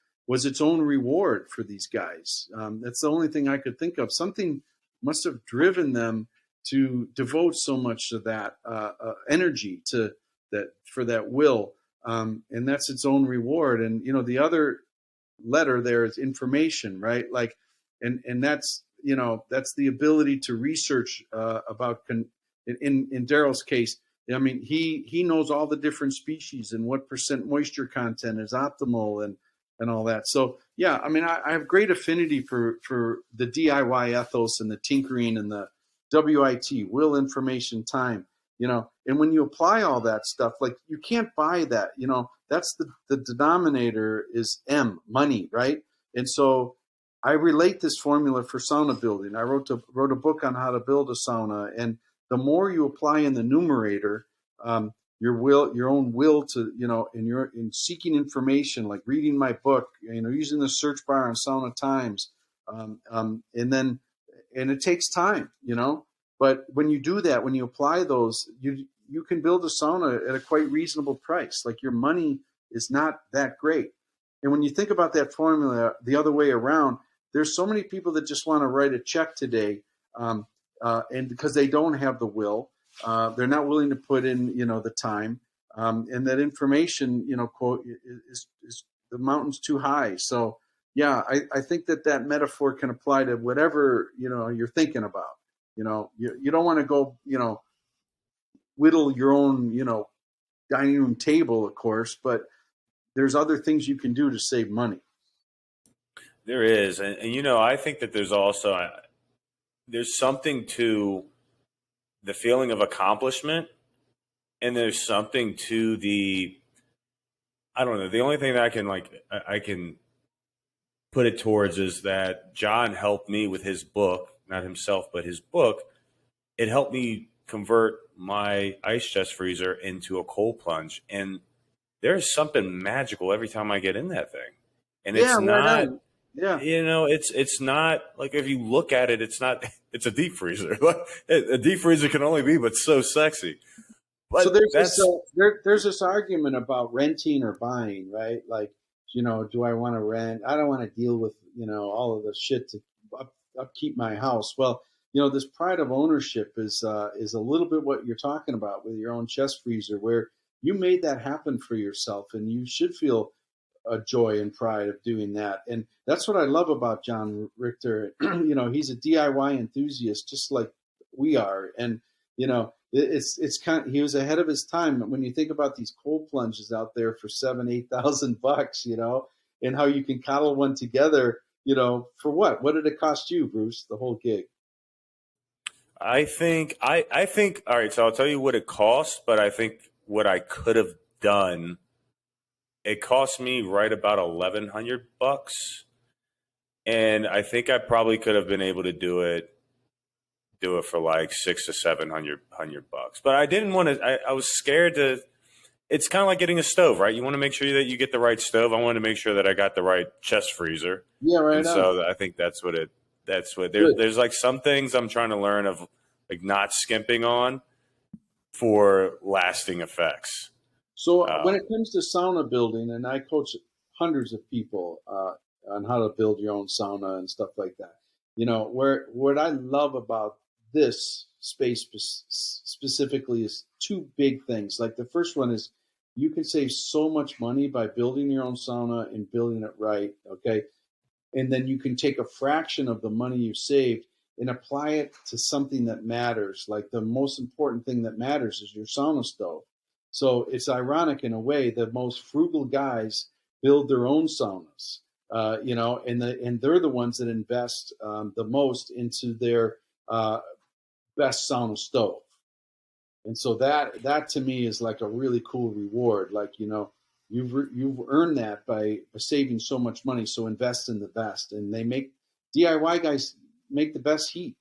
its own reward for these guys. That's the only thing I could think of. Something must have driven them to devote so much of that energy to that, for that will, and that's its own reward. And the other letter there is information, right? Like, and that's that's the ability to research about in Daryl's case. I mean, he knows all the different species and what percent moisture content is optimal and all that. So yeah, I mean, I have great affinity for the DIY ethos and the tinkering and the WIT, will, information, time. And when you apply all that stuff, like you can't buy that. That's the denominator is M, money, right? And so I relate this formula for sauna building. I wrote a book on how to build a sauna, and the more you apply in the numerator, your own will to, in seeking information, like reading my book, using the search bar on Sauna Times, and it takes time, but when you do that, when you apply those, you can build a sauna at a quite reasonable price. Like your money is not that great. And when you think about that formula the other way around, there's so many people that just want to write a check today, and because they don't have the will, they're not willing to put in, the time, and that information, quote, is the mountain's too high. So yeah, I think that metaphor can apply to whatever, you're thinking about. You don't want to go, whittle your own, dining room table, of course, but there's other things you can do to save money. There is. And I think that there's also, there's something to the feeling of accomplishment, and there's something to I don't know, the only thing that I can put it towards is that John helped me with his book, not himself, but his book. It helped me convert my ice chest freezer into a cold plunge. And there's something magical every time I get in that thing. And it's not, it's not like, if you look at it, it's a deep freezer. A deep freezer can only be but so sexy. But so there's this argument about renting or buying, right? Like, do I want to rent? I don't want to deal with, all of the shit to upkeep my house. Well, this pride of ownership is a little bit what you're talking about with your own chest freezer, where you made that happen for yourself, and you should feel a joy and pride of doing that. And that's what I love about John Richter. He's a DIY enthusiast, just like we are. And, it's kind of, he was ahead of his time when you think about these cold plunges out there for $7,000-8,000, and how you can coddle one together, for what did it cost you, Bruce, the whole gig? I think all right, so I'll tell you what it costs, but I think what I could have done, it cost me right about $1,100, and I think I probably could have been able to do it for like 600 to 700 bucks. But I didn't want to. I was scared to. It's kind of like getting a stove, right? You want to make sure that you get the right stove. I wanted to make sure that I got the right chest freezer, Yeah, right and on. so I think that's what it. That's what Good. there's like some things I'm trying to learn of, like not skimping on for lasting effects. So when Um, it comes to sauna building, and I coach hundreds of people on how to build your own sauna and stuff like that. Where what I love about this space specifically is two big things. Like the first one is you can save so much money by building your own sauna and building it right. Okay, and then you can take a fraction of the money you saved and apply it to something that matters. Like the most important thing that matters is your sauna stove. So it's ironic in a way that most frugal guys build their own saunas, and they're the ones that invest the most into their uh, best sauna stove. And so that to me is like a really cool reward. Like you've earned that by saving so much money. So invest in the best, and they make DIY guys make the best heat.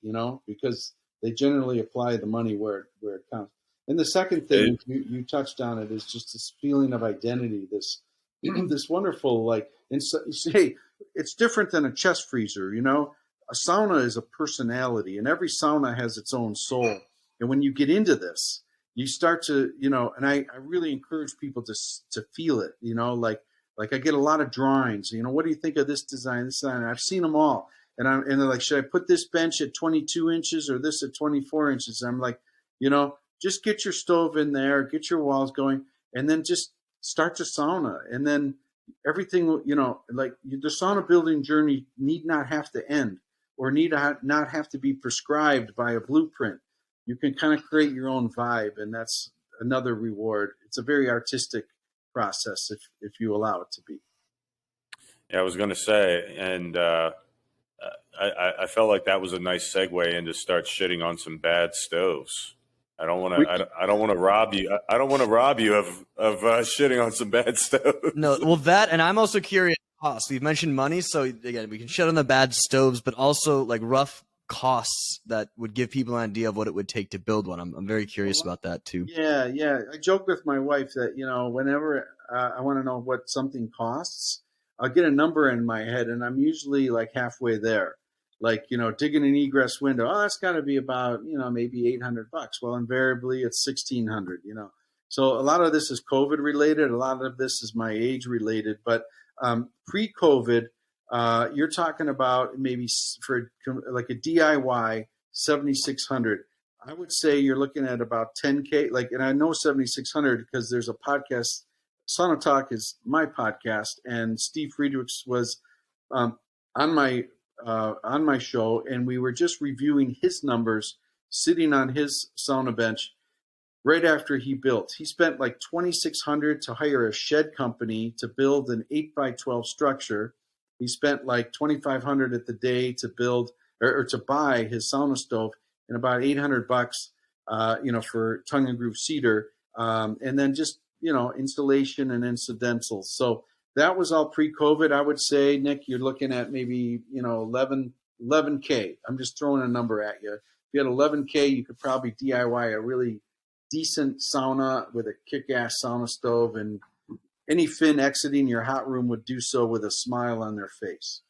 Because they generally apply the money where it counts. And the second thing, it, which you touched on it, is just this feeling of identity. This this wonderful like, and so you say it's different than a chest freezer. A sauna is a personality, and every sauna has its own soul. And when you get into this, you start to, and I really encourage people to feel it, like I get a lot of drawings, what do you think of this design, this design? I've seen them all. And they're like, should I put this bench at 22 inches or this at 24 inches? And I'm like, just get your stove in there, get your walls going, and then just start to sauna. And then everything, like the sauna building journey need not have to end or not have to be prescribed by a blueprint. You can kind of create your own vibe, and that's another reward. It's a very artistic process if you allow it to be. yeah, I was going to say, and I felt like that was a nice segue into start shitting on some bad stoves. I don't want We, to. I don't want to rob you. I don't want to rob you of shitting on some bad No, stoves. well, that, and I'm also curious. Cost. We've mentioned money, so again, we can shut on the bad stoves, but also like rough costs that would give people an idea of what it would take to build one. I'm very curious about that too. yeah, yeah. I joke with my wife that whenever I want to know what something costs, I'll get a number in my head, and I'm usually like halfway there. Like digging an egress window. Oh, that's got to be about maybe $800. Well, invariably it's 1,600. So a lot of this is COVID related. A lot of this is my age related. But pre-COVID, you're talking about maybe for like a DIY 7,600. I would say you're looking at about 10K. Like, and I know 7,600 because there's a podcast. Sauna Talk is my podcast, and Steve Friedrichs was um, on my show, and we were just reviewing his numbers, sitting on his sauna bench right after he built. He spent like 2,600 to hire a shed company to build an 8x12 structure. He spent like 2,500 at the day to build or to buy his sauna stove, and about $800, for tongue and groove cedar, and then just installation and incidentals. So that was all pre-COVID. I would say, Nick, you're looking at maybe 11K. I'm just throwing a number at you. If you had 11K, you could probably DIY a really decent sauna with a kick-ass sauna stove, and any Finn exiting your hot room would do so with a smile on their face.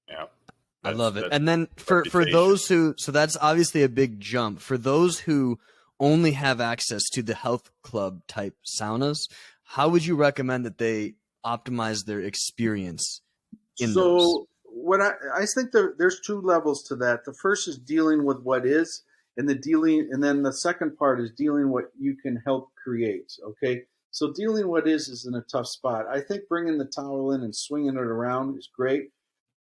Yeah, I love it. that's And then for reputation. those who, so that's obviously a big jump. For those who only have access to the health club type saunas, how would you recommend that they optimize their experience in those? So what I think there's two levels to that. The first is dealing with what is, and and then the second part is dealing what you can help create. Okay, so dealing what is in a tough spot. I think bringing the towel in and swinging it around is great.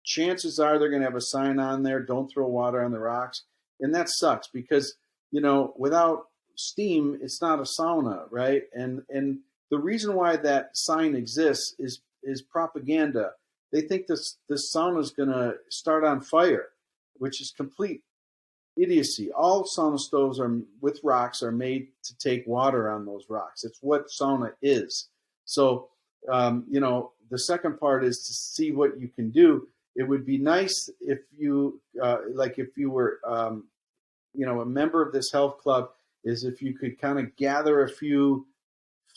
Chances are they're going to have a sign on there: "Don't throw water on the rocks," and that sucks because without steam, it's not a sauna, right? And the reason why that sign exists is propaganda. They think this sauna is going to start on fire. which is complete idiocy. All sauna stoves are with rocks are made to take water on those rocks. It's what sauna is. So, the second part is to see what you can do. It would be nice if you, if you were, a member of this health club, is if you could kind of gather a few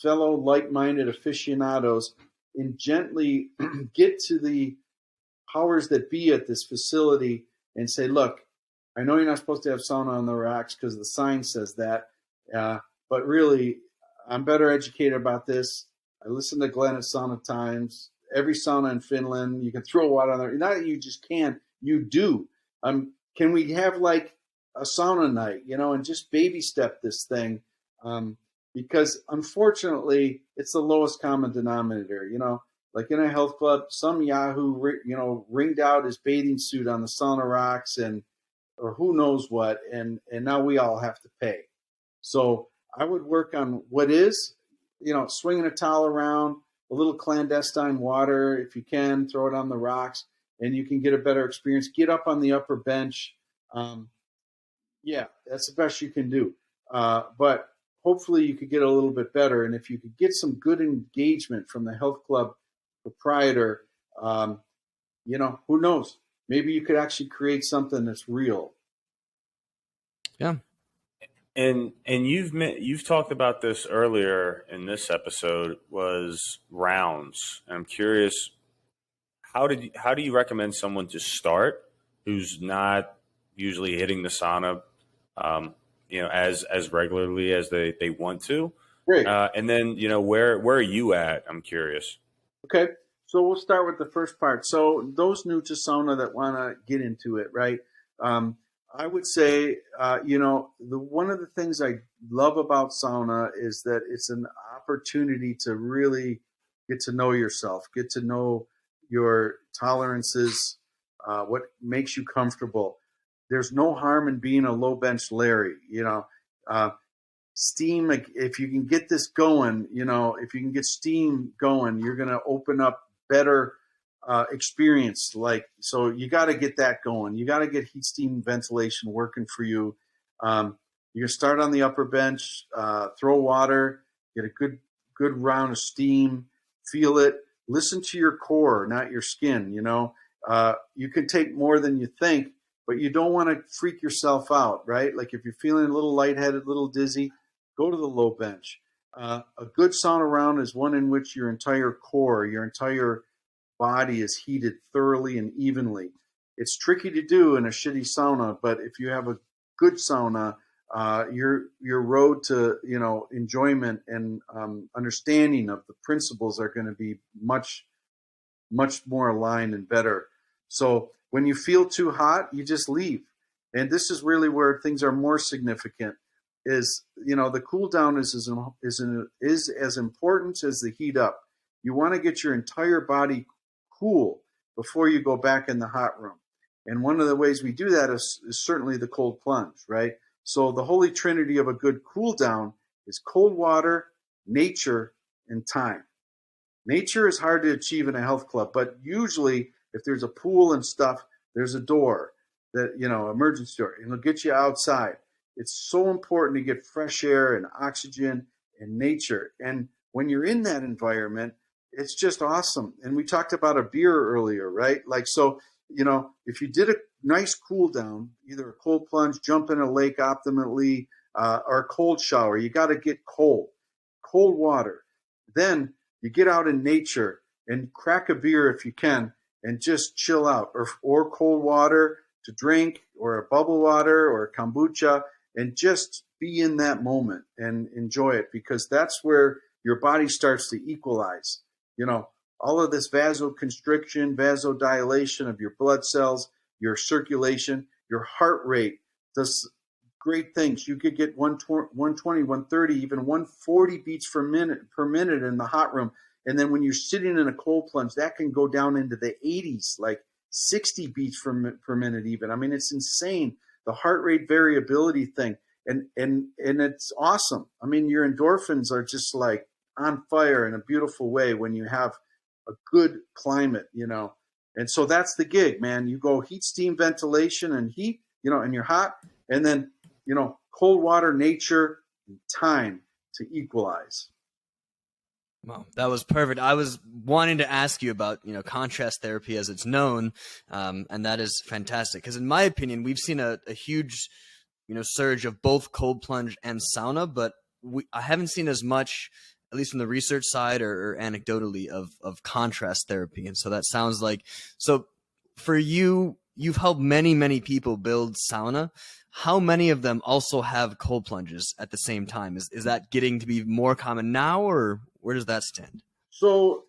fellow like-minded aficionados and gently get to the powers that be at this facility and say, look, I know you're not supposed to have sauna on the rocks because the sign says that, but really, I'm better educated about this. I listen to Glenn at Sauna Times. Every sauna in Finland, you can throw water on there. Not that you just can, you do. Can we have like a sauna night, and just baby step this thing? Because unfortunately, it's the lowest common denominator. Like in a health club, some Yahoo, ringed out his bathing suit on the sauna rocks or who knows what, and now we all have to pay. So I would work on what is, swinging a towel around, a little clandestine water, if you can, throw it on the rocks, and you can get a better experience. Get up on the upper bench. That's the best you can do. But hopefully you could get a little bit better. And if you could get some good engagement from the health club proprietor, who knows? Maybe you could actually create something that's real. Yeah. And you've talked about this earlier in this episode, was rounds. And I'm curious, how do you recommend someone to start who's not usually hitting the sauna, as regularly as they want to? Great. And then where are you at? I'm curious. Okay, so we'll start with the first part. So those new to sauna that want to get into it, right? I would say, one of the things I love about sauna is that it's an opportunity to really get to know yourself, get to know your tolerances, what makes you comfortable. There's no harm in being a low bench Larry, steam. If you can get this going, if you can get steam going, you're going to open up better experience. So you got to get that going. You got to get heat, steam, ventilation working for you. You start on the upper bench, throw water, get a good round of steam, feel it, listen to your core, not your skin. You can take more than you think, but you don't want to freak yourself out, right? Like if you're feeling a little lightheaded, a little dizzy, go to the low bench. A good sauna round is one in which your entire core, your entire body is heated thoroughly and evenly. It's tricky to do in a shitty sauna, but if you have a good sauna, your road to enjoyment and understanding of the principles are going to be much more aligned and better. So when you feel too hot, you just leave. And this is really where things are more significant. Is the cool down is as important as the heat up. You want to get your entire body cool before you go back in the hot room. And one of the ways we do that is certainly the cold plunge, right? So the holy trinity of a good cool down is cold water, nature, and time. Nature is hard to achieve in a health club, but usually if there's a pool and stuff, there's a door that, emergency door, and it'll get you outside. It's so important to get fresh air and oxygen and nature. And when you're in that environment, it's just awesome. And we talked about a beer earlier, right? If you did a nice cool down, either a cold plunge, jump in a lake optimally, or a cold shower, you got to get cold water. Then you get out in nature and crack a beer if you can and just chill out, or cold water to drink, or a bubble water or a kombucha, and just be in that moment and enjoy it, because that's where your body starts to equalize. All of this vasoconstriction, vasodilation of your blood cells, your circulation, your heart rate does great things. You could get 120, 130, even 140 beats per minute in the hot room. And then when you're sitting in a cold plunge, that can go down into the 80s, like 60 beats per minute even. I mean, it's insane. The heart rate variability thing. And it's awesome. I mean, your endorphins are just like on fire in a beautiful way when you have a good climate, And so that's the gig, man. You go heat, steam, ventilation, and heat, and you're hot, and then, cold water, nature, and time to equalize. Wow, that was perfect. I was wanting to ask you about, contrast therapy as it's known, and that is fantastic. Because in my opinion, we've seen a huge, surge of both cold plunge and sauna, but I haven't seen as much, at least from the research side or anecdotally, of contrast therapy. And so that sounds like, so for you, you've helped many, many people build sauna. How many of them also have cold plunges at the same time? Is that getting to be more common now, or where does that stand? So,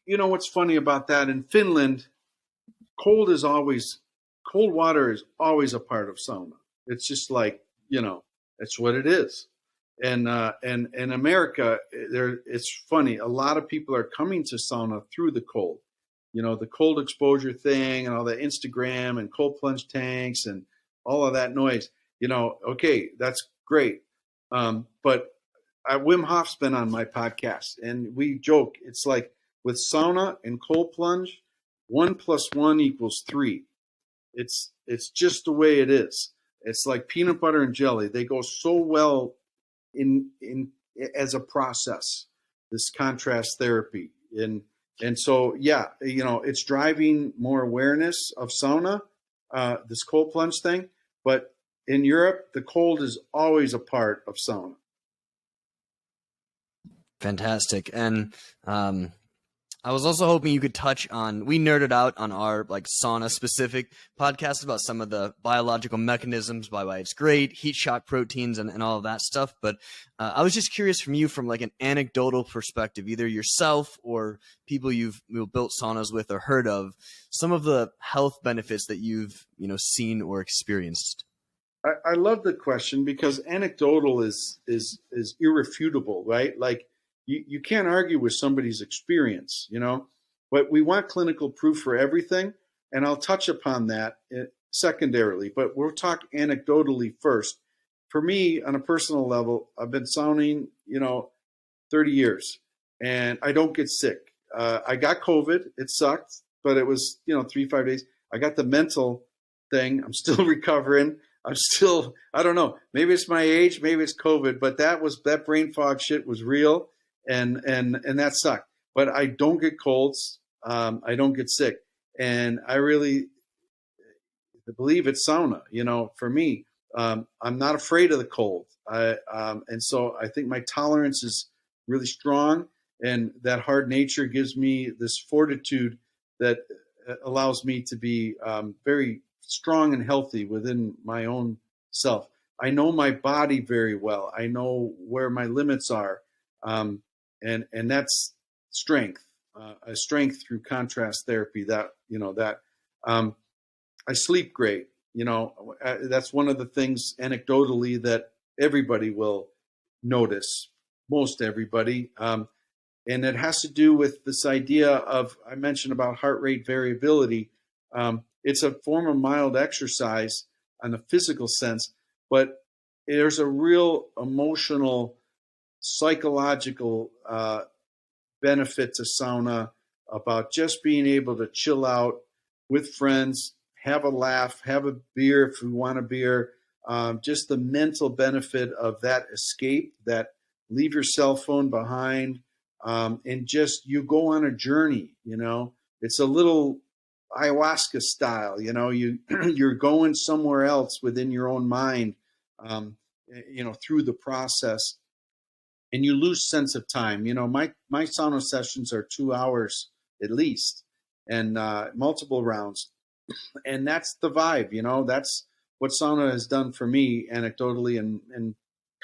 what's funny about that, in Finland, cold water is always a part of sauna. It's just like, it's what it is. And in America, it's funny. A lot of people are coming to sauna through the cold, the cold exposure thing and all the Instagram and cold plunge tanks and all of that noise. Okay, that's great. But Wim Hof's been on my podcast, and we joke. It's like with sauna and cold plunge, 1 + 1 = 3. It's just the way it is. It's like peanut butter and jelly. They go so well in as a process, this contrast therapy. And so, yeah, it's driving more awareness of sauna, this cold plunge thing. But in Europe, the cold is always a part of sauna. Fantastic. And I was also hoping you could touch on, we nerded out on our sauna specific podcast about some of the biological mechanisms, why it's great, heat shock proteins and all of that stuff. But I was just curious from you, from an anecdotal perspective, either yourself or people you've built saunas with or heard of, some of the health benefits that you've seen or experienced. I love the question because anecdotal is irrefutable, right? Like you can't argue with somebody's experience, but we want clinical proof for everything. And I'll touch upon that secondarily, but we'll talk anecdotally first. For me, on a personal level, I've been sauning, 30 years and I don't get sick. I got COVID. It sucked, but it was, 3-5 days. I got the mental thing. I'm still recovering. I don't know, maybe it's my age, maybe it's COVID, but that brain fog shit was real and that sucked. But I don't get colds. I don't get sick. And I really believe it's sauna, for me. I'm not afraid of the cold. And so I think my tolerance is really strong, and that hard nature gives me this fortitude that allows me to be very strong and healthy within my own self. I know my body very well. I know where my limits are. And that's strength, a strength through contrast therapy I sleep great. That's one of the things anecdotally that everybody will notice, most everybody. And it has to do with this idea of, I mentioned about heart rate variability. It's a form of mild exercise on the physical sense, but there's a real emotional, psychological benefit to sauna about just being able to chill out with friends, have a laugh, have a beer if we want a beer. Just the mental benefit of that escape, that leave your cell phone behind, and just you go on a journey. It's a little ayahuasca style, you're going somewhere else within your own mind, through the process, and you lose sense of time. My sauna sessions are 2 hours at least, and multiple rounds, and that's the vibe. That's what sauna has done for me anecdotally, and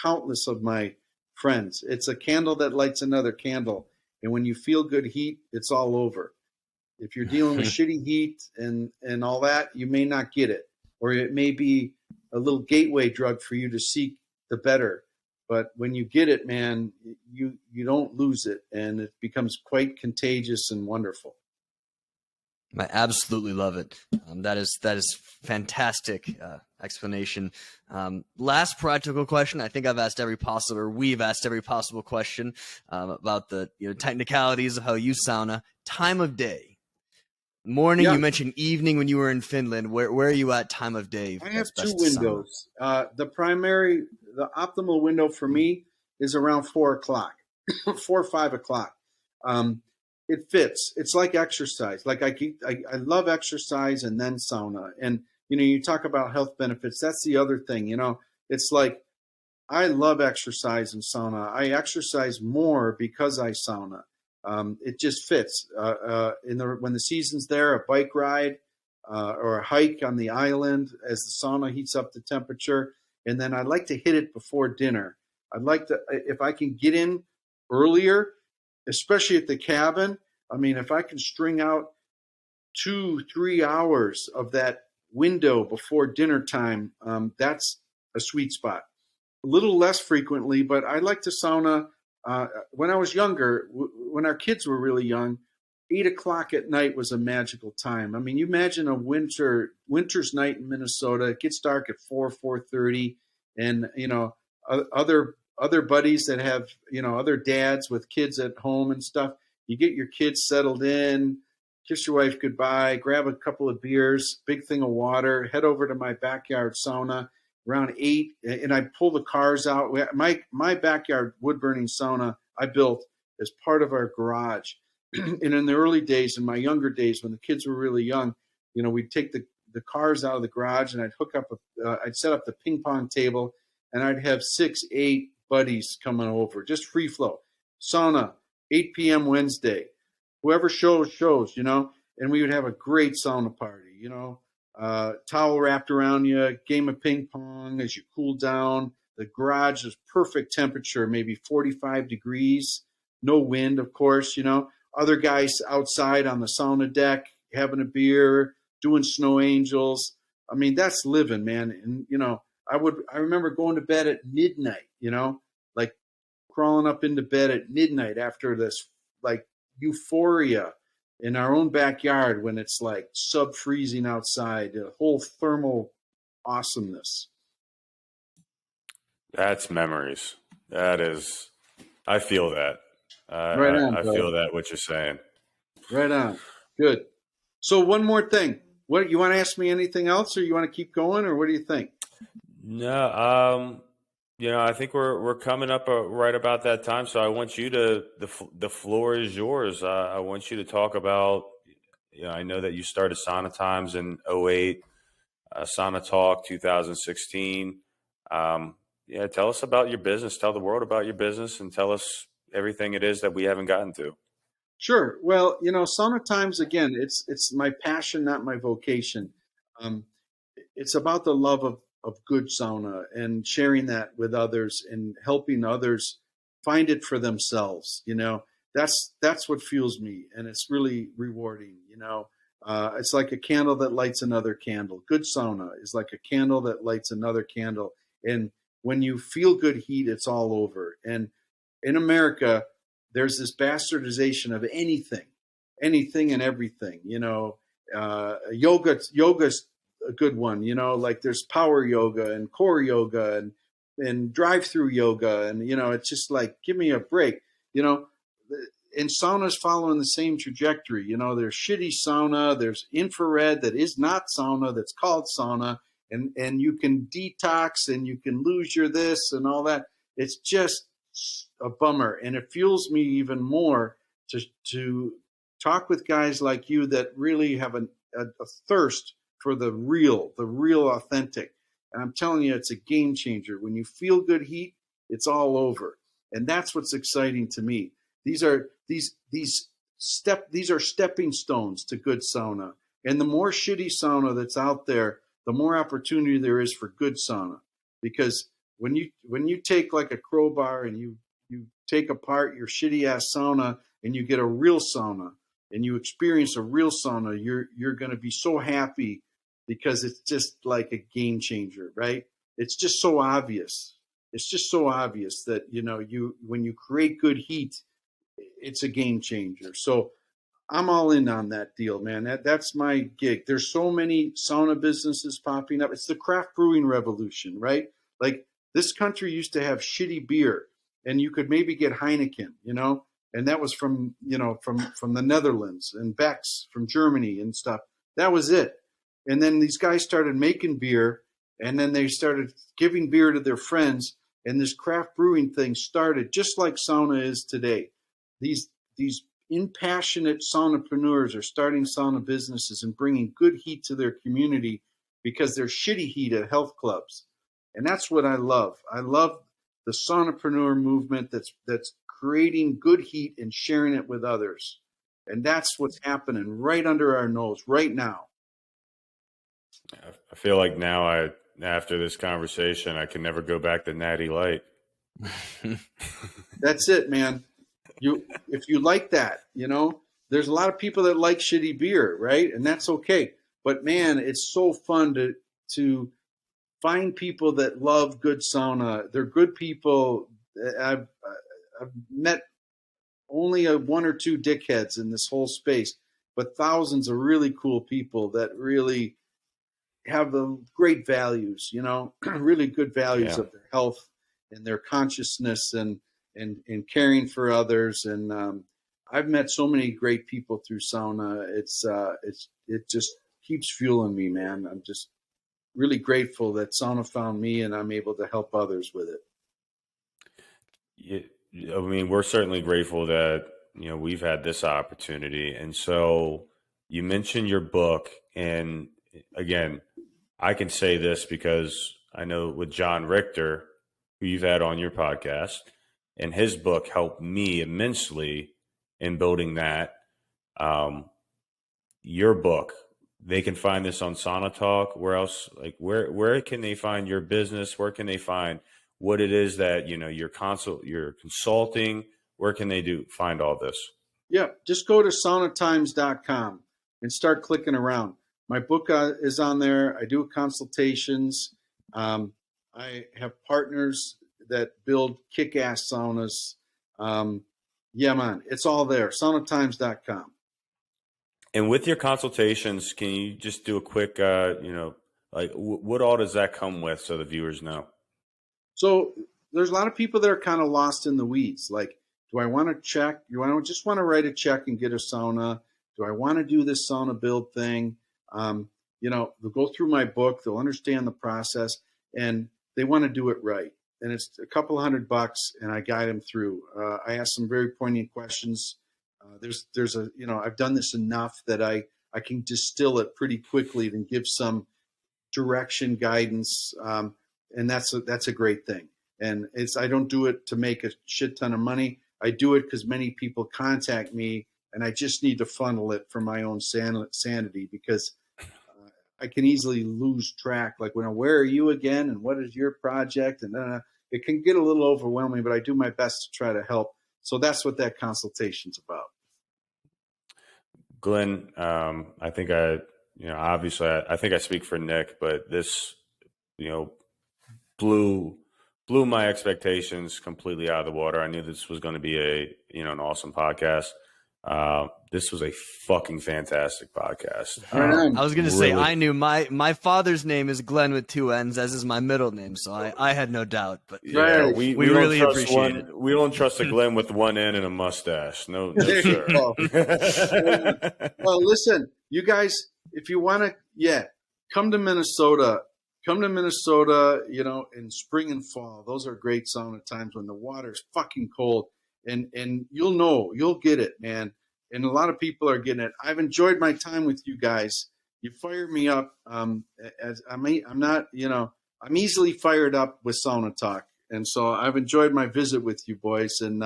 countless of my friends. It's a candle that lights another candle, and when you feel good heat, it's all over. If you're dealing with shitty heat and all that, you may not get it. Or it may be a little gateway drug for you to seek the better. But when you get it, man, you don't lose it. And it becomes quite contagious and wonderful. I absolutely love it. That is fantastic explanation. Last practical question. I think we've asked every possible question about the technicalities of how you sauna. Time of day. Morning. Yeah, You mentioned evening when you were in Finland. Where are you at time of day? I have That's two best to sauna. windows. The optimal window for me is around 4 o'clock, 4 or 5 o'clock. Um, it fits. It's like exercise. Like I love exercise and then sauna. And you talk about health benefits. That's the other thing. It's like I love exercise and sauna. I exercise more because I sauna. It just fits. When the season's there, a bike ride or a hike on the island as the sauna heats up the temperature, and then I like to hit it before dinner. I'd like to, if I can get in earlier, especially at the cabin. I mean, if I can string out 2-3 hours of that window before dinner time, that's a sweet spot. A little less frequently, but I like to sauna. When I was younger, when our kids were really young, 8 o'clock at night was a magical time. I mean, you imagine a winter's night in Minnesota. It gets dark at 4:30, and other buddies that have other dads with kids at home and stuff. You get your kids settled in, kiss your wife goodbye, grab a couple of beers, big thing of water, head over to my backyard sauna around 8, and I pull the cars out. My backyard wood burning sauna I built as part of our garage. And in the early days, in my younger days, when the kids were really young, we'd take the cars out of the garage, and I'd set up the ping pong table, and I'd have 6-8 buddies coming over, just free flow sauna, 8 p.m. Wednesday. Whoever shows, and we would have a great sauna party, towel wrapped around you, game of ping pong as you cool down. The garage is perfect temperature, maybe 45 degrees, no wind, of course, Other guys outside on the sauna deck having a beer, doing snow angels. I mean, that's living, man. And, I remember going to bed at midnight, like crawling up into bed at midnight after this, like, euphoria in our own backyard when it's like sub-freezing outside, the whole thermal awesomeness. That's memories. That is, I feel that. Right on, I bro. feel that what you're saying. Right on. Good. So one more thing. What you want to ask me anything else, or you want to keep going, or what do you think? No, I think we're coming up right about that time. So I want you to the floor is yours. I want you to talk about. I know that you started Sauna Times in '08, Sauna Talk 2016. Tell us about your business. Tell the world about your business, and tell us everything it is that we haven't gotten to. Sure. Well, Sauna Times, again, it's my passion, not my vocation. Um, it's about the love of good sauna and sharing that with others and helping others find it for themselves. That's what fuels me, and it's really rewarding. It's like a candle that lights another candle. Good sauna is like a candle that lights another candle, and when you feel good heat, it's all over. And in America, there's this bastardization of anything and everything. Yoga's a good one. Like there's power yoga and core yoga and drive-through yoga, and it's just like, give me a break. And sauna's following the same trajectory. There's shitty sauna, there's infrared that is not sauna, that's called sauna, and you can detox and you can lose your this and all that. It's just a bummer, and it fuels me even more to talk with guys like you that really have a thirst for the real authentic. And I'm telling you, it's a game changer. When you feel good heat, it's all over, and that's what's exciting to me. These are stepping stones to good sauna, and the more shitty sauna that's out there, the more opportunity there is for good sauna, because when you take like a crowbar and you take apart your shitty ass sauna and you get a real sauna and you experience a real sauna, you're going to be so happy, because it's just like a game changer, right? It's just so obvious. It's just so obvious that when you create good heat, it's a game changer. So I'm all in on that deal, man. That's my gig. There's so many sauna businesses popping up. It's the craft brewing revolution, right? Like, this country used to have shitty beer, and you could maybe get Heineken, and that was from from the Netherlands, and Beck's from Germany and stuff. That was it. And then these guys started making beer, and then they started giving beer to their friends, and this craft brewing thing started just like sauna is today. These impassionate saunapreneurs are starting sauna businesses and bringing good heat to their community because there's shitty heat at health clubs. And that's what I love. I love the saunapreneur movement that's creating good heat and sharing it with others. And that's what's happening right under our nose right now. I feel like now after this conversation, I can never go back to Natty Light. That's it, man. If you like that, there's a lot of people that like shitty beer, right? And that's okay. But man, it's so fun to find people that love good sauna. They're good people. I've met only one or two dickheads in this whole space, but thousands of really cool people that really have the great values, really good values of their health and their consciousness and caring for others. And I've met so many great people through sauna. It just keeps fueling me, man. I'm just really grateful that sauna found me and I'm able to help others with it. I mean, we're certainly grateful that, we've had this opportunity. And so you mentioned your book, and again, I can say this because I know with John Richter, who you've had on your podcast, and his book helped me immensely in building that. Your book, they can find this on Sauna Talk. Where else? Like where can they find your business? Where can they find what it is that you're consulting? Where can they find all this? Yeah, just go to saunatimes.com and start clicking around. My book is on there. I do consultations. I have partners that build kick-ass saunas. Yeah, man, it's all there. Saunatimes.com. And with your consultations, can you just do a quick, what all does that come with so the viewers know? So there's a lot of people that are kind of lost in the weeds. Like, do I want to check? Do I just want to write a check and get a sauna? Do I want to do this sauna build thing? They'll go through my book. They'll understand the process, and they want to do it right. And it's a couple $100, and I guide them through. I ask some very poignant questions. I've done this enough that I can distill it pretty quickly and give some direction, guidance, and that's a great thing. And I don't do it to make a shit ton of money. I do it because many people contact me, and I just need to funnel it for my own sanity because I can easily lose track. Like, where are you again, and what is your project? And it can get a little overwhelming, but I do my best to try to help. So that's what that consultation's about. Glenn, I think obviously I think I speak for Nick, but this, blew my expectations completely out of the water. I knew this was going to be an awesome podcast. This was a fucking fantastic podcast. I was going to say, I knew my father's name is Glenn with 2 N's, as is my middle name, so I had no doubt. But yeah, we really appreciate it. We don't trust a Glenn with 1 N and a mustache. No sir. Well, listen, you guys, if you want to, come to Minnesota. Come to Minnesota, in spring and fall. Those are great sauna times when the water's fucking cold. And you'll get it, man. And a lot of people are getting it. I've enjoyed my time with you guys. You fired me up. I'm easily fired up with Sauna Talk. And so I've enjoyed my visit with you boys. And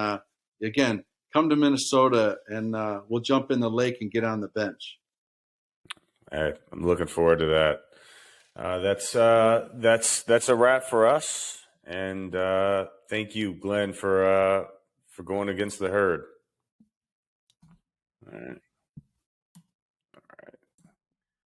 again, come to Minnesota and we'll jump in the lake and get on the bench. All right. I'm looking forward to that. That's a wrap for us. And thank you, Glenn, for going against the herd. All right.